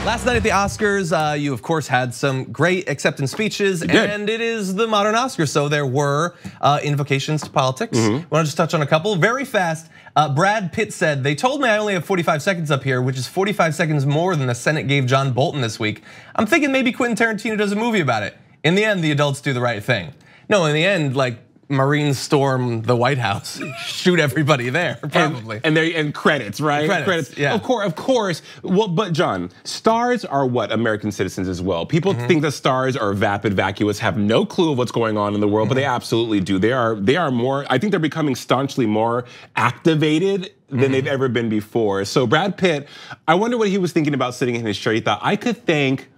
Last night at the Oscars, you of course had some great acceptance speeches, and it is the modern Oscars, so there were invocations to politics. I want to just touch on a couple very fast. Brad Pitt said, "They told me I only have 45 seconds up here, which is 45 seconds more than the Senate gave John Bolton this week. I'm thinking maybe Quentin Tarantino does a movie about it. In the end, the adults do the right thing." No, in the end, like, Marines storm the White House, shoot everybody there, probably. And credits, right? Credits, yeah. Of course. Well, but John, stars are what? American citizens as well. People think that stars are vapid, vacuous, have no clue of what's going on in the world, but they absolutely do. They are more, I think they're becoming staunchly more activated than they've ever been before. So Brad Pitt, I wonder what he was thinking about sitting in his chair. He thought, I could think,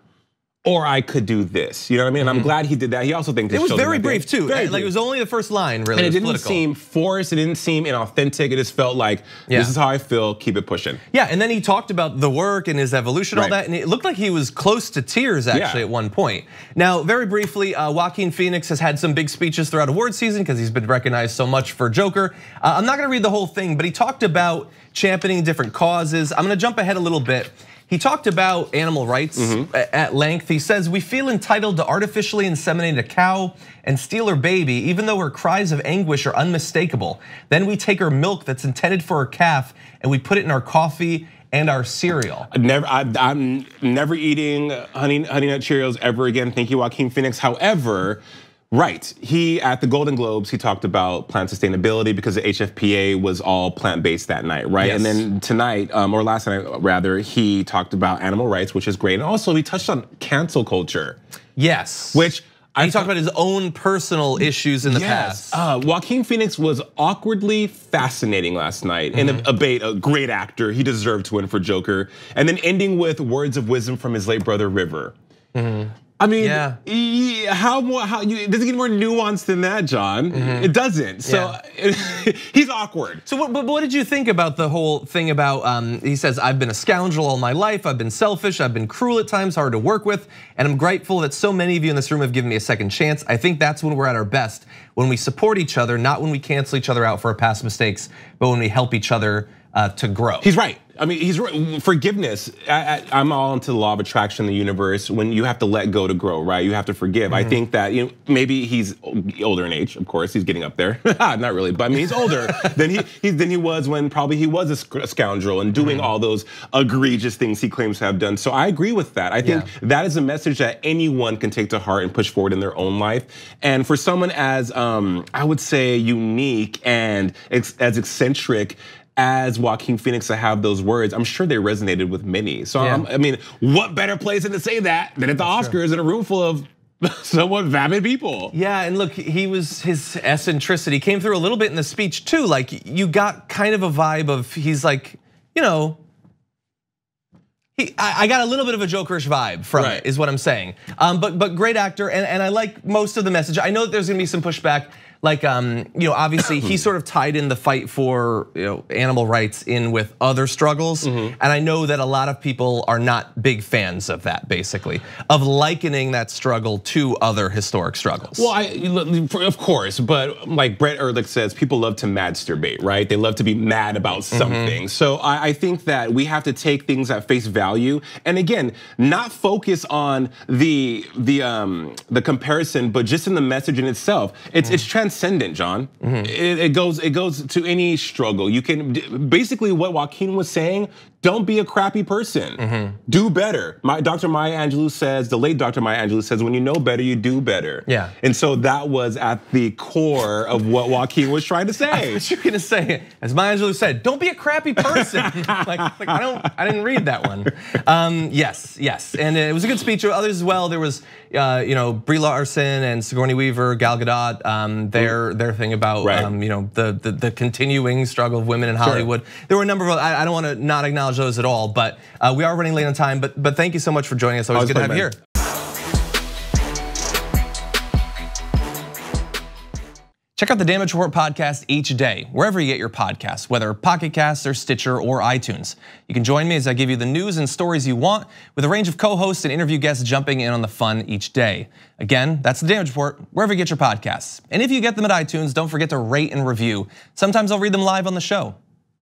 or I could do this, you know what I mean? And I'm glad he did that. He also thinks it was very brief too. Very like brief. It was only the first line, really. And it didn't seem forced. It didn't seem inauthentic. It just felt like this is how I feel. Keep it pushing. Yeah, and then he talked about the work and his evolution, all that, and it looked like he was close to tears actually at one point. Now, very briefly, Joaquin Phoenix has had some big speeches throughout award season because he's been recognized so much for Joker. I'm not going to read the whole thing, but he talked about championing different causes. I'm going to jump ahead a little bit. He talked about animal rights at length. He says, "We feel entitled to artificially inseminate a cow and steal her baby, even though her cries of anguish are unmistakable. Then we take her milk that's intended for her calf and we put it in our coffee and our cereal." I'm never eating honey nut Cheerios ever again. Thank you, Joaquin Phoenix. However, right, he at the Golden Globes, he talked about plant sustainability because the HFPA was all plant-based that night, right? Yes. And then tonight, or last night rather, he talked about animal rights, which is great. And also he touched on cancel culture. Yes. Which he talked about his own personal issues in the past. Joaquin Phoenix was awkwardly fascinating last night in a debate, a great actor. He deserved to win for Joker. And then ending with words of wisdom from his late brother, River. I mean, how does it get more nuanced than that, John? It doesn't. So he's awkward. So what did you think about the whole thing about, he says, "I've been a scoundrel all my life, I've been selfish, I've been cruel at times, hard to work with, and I'm grateful that so many of you in this room have given me a second chance. I think that's when we're at our best, when we support each other, not when we cancel each other out for our past mistakes, but when we help each other to grow." He's right. I mean, he's right. Forgiveness. I'm all into the law of attraction in the universe. When you have to let go to grow, right? You have to forgive. I think that maybe he's older in age. Of course, he's getting up there. Not really, but I mean, he's older than he was when probably he was a scoundrel and doing all those egregious things he claims to have done. So I agree with that. I think that is a message that anyone can take to heart and push forward in their own life. And for someone as I would say unique and as eccentric as Joaquin Phoenix to have those words, I'm sure they resonated with many. So I mean, what better place than to say that than at the Oscars in a room full of somewhat vapid people? Yeah, and look, his eccentricity came through a little bit in the speech too. Like, you got kind of a vibe of, he's like, I got a little bit of a Jokerish vibe from it, is what I'm saying. But great actor, and I like most of the message. I know that there's gonna be some pushback. Like, obviously he sort of tied in the fight for animal rights in with other struggles, and I know that a lot of people are not big fans of that, basically, of likening that struggle to other historic struggles. Well, of course, but like Brett Ehrlich says, people love to masturbate, right? They love to be mad about something. So I think that we have to take things at face value, and again, not focus on the comparison, but just in the message in itself. It's transcendent, John. It goes to any struggle. You can basically what Joaquin was saying. Don't be a crappy person. Do better. Dr. Maya Angelou says, the late Dr. Maya Angelou says, when you know better, you do better. Yeah. And so that was at the core of what Joaquin was trying to say. I thought you were gonna say, as Maya Angelou said, don't be a crappy person. like I didn't read that one. Yes, and it was a good speech. Others as well. There was, Brie Larson and Sigourney Weaver, Gal Gadot. Their thing about, the continuing struggle of women in Hollywood. There were a number of. I don't want to not acknowledge those at all, but we are running late on time. But thank you so much for joining us. Always good to have you here. Check out the Damage Report podcast each day, wherever you get your podcasts, whether Pocket Casts or Stitcher or iTunes. You can join me as I give you the news and stories you want, with a range of co-hosts and interview guests jumping in on the fun each day. Again, that's the Damage Report, wherever you get your podcasts. And if you get them at iTunes, don't forget to rate and review. Sometimes I'll read them live on the show.